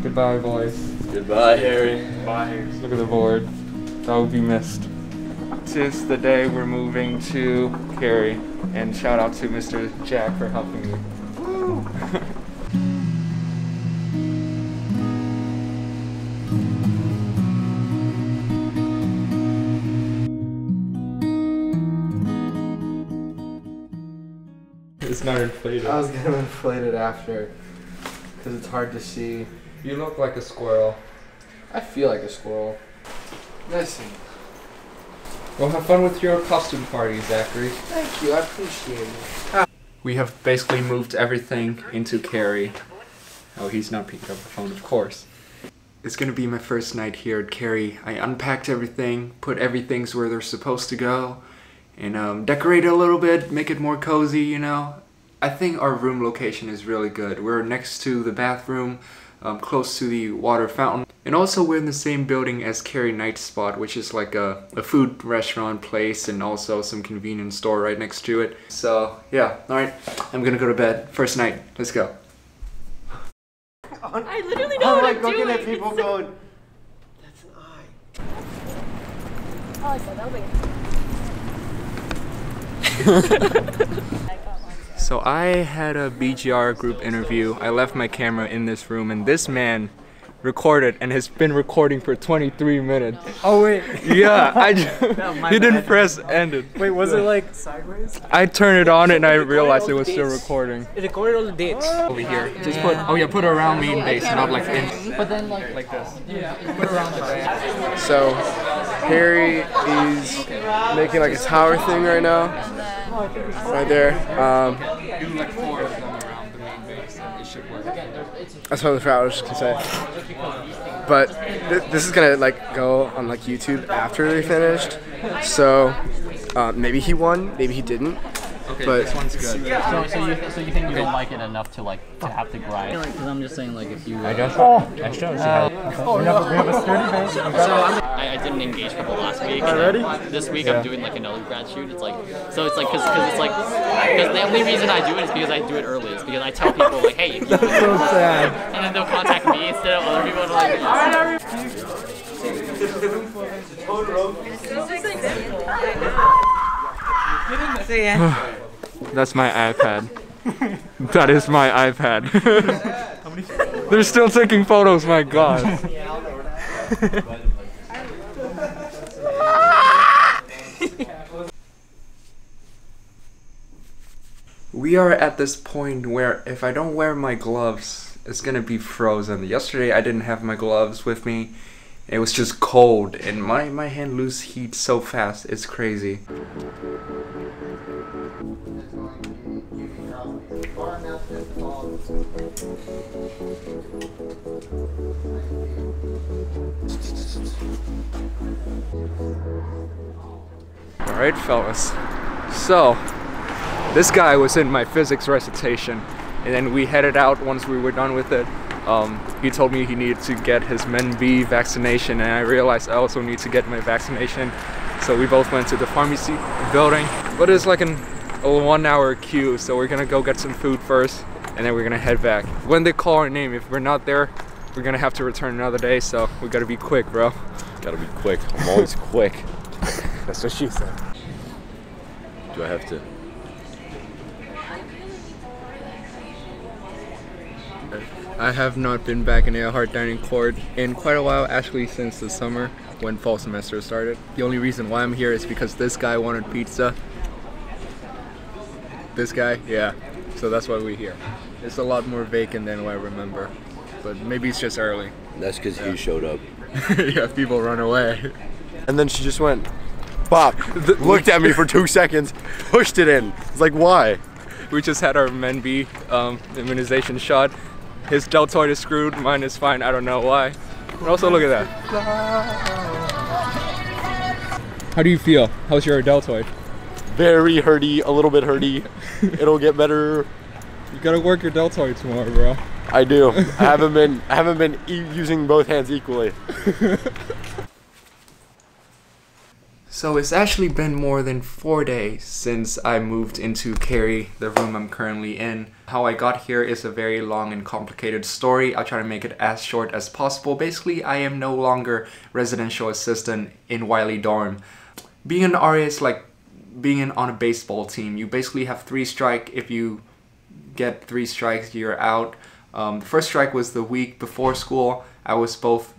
Goodbye, boys. Goodbye, Harry. Bye. Look at the board. That would be missed. This is the day we're moving to Cary, and shout out to Mr. Jack for helping me. Woo! It's not inflated. I was gonna inflate it after, because it's hard to see. You look like a squirrel. I feel like a squirrel. Listen. Well, have fun with your costume party, Zachary. Thank you, I appreciate it. We have basically moved everything into Cary. Oh, he's not picking up the phone, of course. It's gonna be my first night here at Cary. I unpacked everything, put everything's where they're supposed to go, and decorate it a little bit, make it more cozy, you know. I think our room location is really good. We're next to the bathroom, close to the water fountain. And also we're in the same building as Cary Night Spot, which is like a food restaurant place and also some convenience store right next to it. So yeah, alright, I'm gonna go to bed. First night, let's go. I literally know what I'm doing. Looking at people going, that's an eye. I like that, that'll be So I had a BGR group interview. I left my camera in this room and this man recorded and has been recording for 23 minutes. Oh wait. Yeah, he didn't bad. press ended. Wait, was it like sideways? I turned it on and I realized it was still recording. It recorded all the dates. Over here. Just put, oh yeah, put it around main base, not like in. But then like this. Yeah. Put it around the base. So, Harry is making like a tower thing right now. Right there. Do like 4 of them around the main base and it should work. That's what I was just gonna say. But this is gonna like go on like YouTube after they finished. So maybe he won, maybe he didn't. Okay, but this one's good. So you think you don't like it enough to have to grind? Because I'm just saying like if you. I guess. Oh, extra. We have a sturdy base. So I didn't engage for the last week. Already? This week I'm doing like another grad shoot. It's like because the only reason I do it is because I do it early. It's because I tell people like, hey, That's so sad. and then they'll contact me instead of other people. And That's my iPad. That is my iPad. They're still taking photos, my god. We are at this point where if I don't wear my gloves, it's gonna be frozen. Yesterday I didn't have my gloves with me. It was just cold and my hand loses heat so fast, it's crazy. Alright fellas, so this guy was in my physics recitation and then we headed out once we were done with it. He told me he needed to get his Men B vaccination and I realized I also need to get my vaccination. So we both went to the pharmacy building, but it's like a 1 hour queue, so we're gonna go get some food first and then we're gonna head back. When they call our name, if we're not there, we're gonna have to return another day, so we gotta be quick, bro. Gotta be quick. I'm always quick. That's what she said. Do I have to? I have not been back in a hard dining court in quite a while, actually since the summer when fall semester started. The only reason why I'm here is because this guy wanted pizza. This guy, yeah. So that's why we're here. It's a lot more vacant than what I remember, but maybe it's just early. That's because you showed up. Yeah, people run away. And then she just went, bop, looked at me for 2 seconds, pushed it in. It's like, why? We just had our Men B immunization shot. His deltoid is screwed, mine is fine, I don't know why. But also look at that. How do you feel? How's your deltoid? Very hurty, a little bit hurty. It'll get better. You gotta work your deltoid tomorrow, bro. I do. I haven't been using both hands equally. So it's actually been more than 4 days since I moved into Cary, the room I'm currently in. How I got here is a very long and complicated story. I'll try to make it as short as possible. Basically, I am no longer residential assistant in Wiley dorm. Being an RA is like being on a baseball team. You basically have 3 strikes. If you get 3 strikes, you're out. The first strike was the week before school. I was both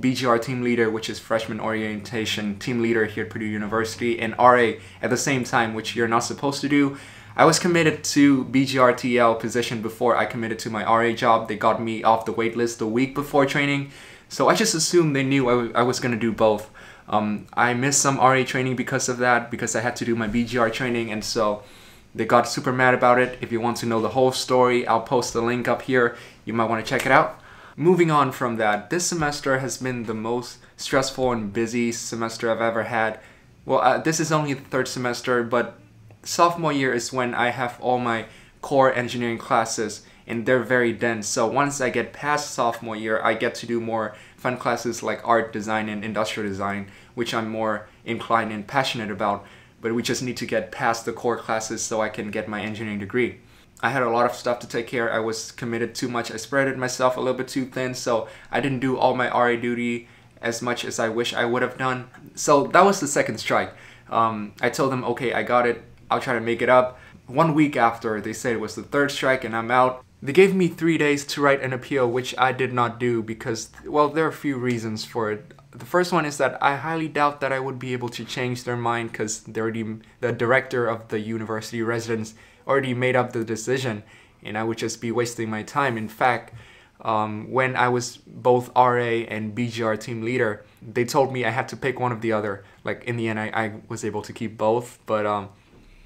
BGR team leader, which is freshman orientation team leader here at Purdue University, and RA at the same time, which you're not supposed to do. I was committed to BGR TL position before I committed to my RA job. They got me off the wait list the week before training, so I just assumed they knew I was going to do both. I missed some RA training because of that, because I had to do my BGR training, and so they got super mad about it. If you want to know the whole story, I'll post the link up here. You might want to check it out. Moving on from that, this semester has been the most stressful and busy semester I've ever had. Well, this is only the 3rd semester, but sophomore year is when I have all my core engineering classes, and they're very dense. So once I get past sophomore year, I get to do more fun classes like art, design, and industrial design, which I'm more inclined and passionate about. But we just need to get past the core classes so I can get my engineering degree. I had a lot of stuff to take care of. I was committed too much. I spread it myself a little bit too thin, so I didn't do all my RA duty as much as I wish I would have done. So that was the 2nd strike. I told them, okay, I got it. I'll try to make it up. 1 week after, they said it was the 3rd strike and I'm out. They gave me 3 days to write an appeal, which I did not do because, well, there are a few reasons for it. The first one is that I highly doubt that I would be able to change their mind because the director of the university residence already made up the decision, and I would just be wasting my time. In fact, when I was both RA and BGR team leader, they told me I had to pick one of the other. Like, in the end, I was able to keep both, but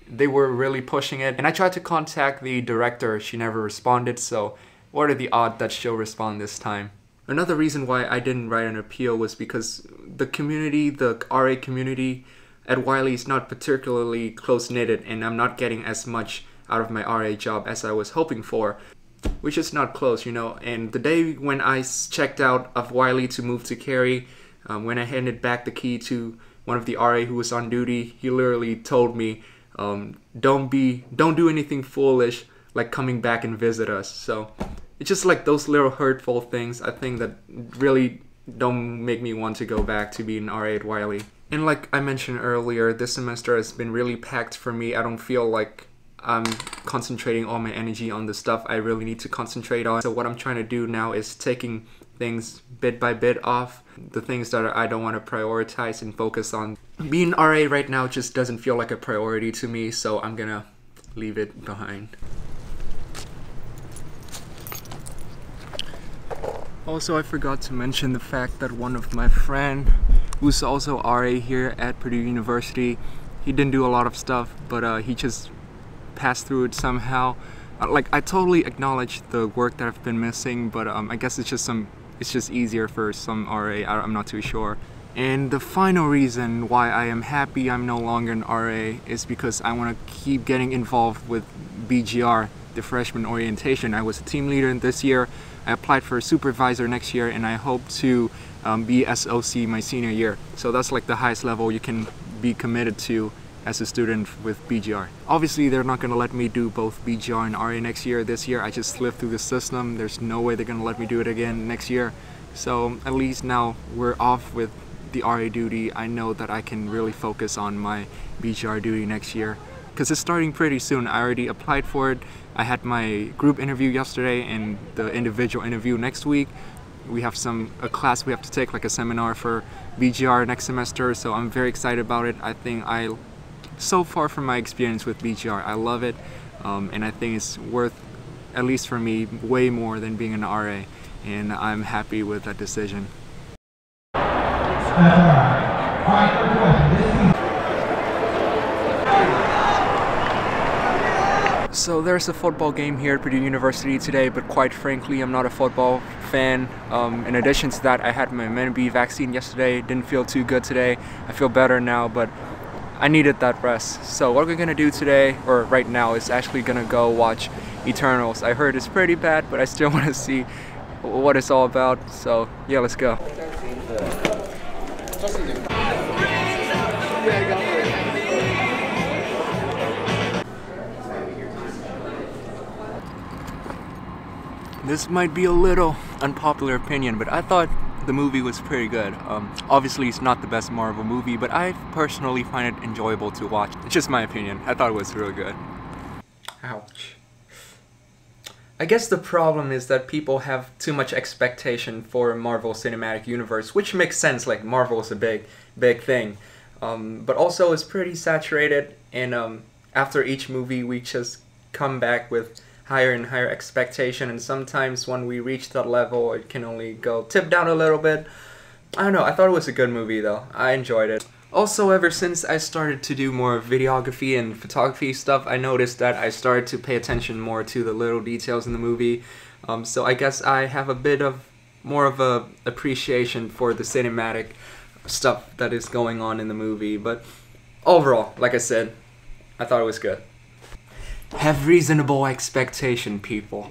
they were really pushing it. And I tried to contact the director. She never responded, so what are the odds that she'll respond this time? Another reason why I didn't write an appeal was because the community, the RA community at Wiley is not particularly close-knitted, and I'm not getting as much out of my RA job as I was hoping for, which is not close, you know. And the day when I checked out of Wiley to move to Cary, when I handed back the key to one of the RA who was on duty, he literally told me, don't do anything foolish like coming back and visit us. So it's just like those little hurtful things, I think, that really don't make me want to go back to being an RA at Wiley. And like I mentioned earlier, this semester has been really packed for me. I don't feel like I'm concentrating all my energy on the stuff I really need to concentrate on. So what I'm trying to do now is taking things bit by bit off, the things that I don't want to prioritize and focus on. Being RA right now just doesn't feel like a priority to me, so I'm gonna leave it behind. Also, I forgot to mention the fact that one of my friends, who's also RA here at Purdue University, he didn't do a lot of stuff, but he just passed through it somehow. Like, I totally acknowledge the work that I've been missing, but I guess it's just easier for some RA. I'm not too sure. And the final reason why I am happy I'm no longer an RA is because I want to keep getting involved with BGR, the freshman orientation. I was a team leader this year. I applied for a supervisor next year, and I hope to be SOC my senior year. So that's like the highest level you can be committed to as a student with BGR. Obviously, they're not gonna let me do both BGR and RA next year. This year, I just slipped through the system. There's no way they're gonna let me do it again next year. So at least now we're off with the RA duty. I know that I can really focus on my BGR duty next year, because it's starting pretty soon. I already applied for it. I had my group interview yesterday and the individual interview next week. We have a class we have to take, like a seminar for BGR next semester, so I'm very excited about it. I think so far from my experience with BGR, I love it, and I think it's worth, at least for me, way more than being an RA, and I'm happy with that decision. So there's a football game here at Purdue University today, but quite frankly, I'm not a football fan. In addition to that, I had my Vitamin B vaccine yesterday. Didn't feel too good today. I feel better now, but I needed that rest. So what we're gonna do today, or right now, is actually gonna go watch Eternals. I heard it's pretty bad, but I still want to see what it's all about. So yeah, let's go. Yeah, go for it. This might be a little unpopular opinion, but I thought the movie was pretty good. Obviously, it's not the best Marvel movie, but I personally find it enjoyable to watch. It's just my opinion. I thought it was really good. Ouch. I guess the problem is that people have too much expectation for Marvel Cinematic Universe, which makes sense, like Marvel is a big thing. But also it's pretty saturated, and after each movie we just come back with higher and higher expectation, and sometimes when we reach that level it can only go tip down a little bit. I don't know, I thought it was a good movie though. I enjoyed it. Also, ever since I started to do more videography and photography stuff, I noticed that I started to pay attention more to the little details in the movie. So I guess I have a bit of more of a appreciation for the cinematic stuff that is going on in the movie. But overall, like I said, I thought it was good. Have reasonable expectation, people.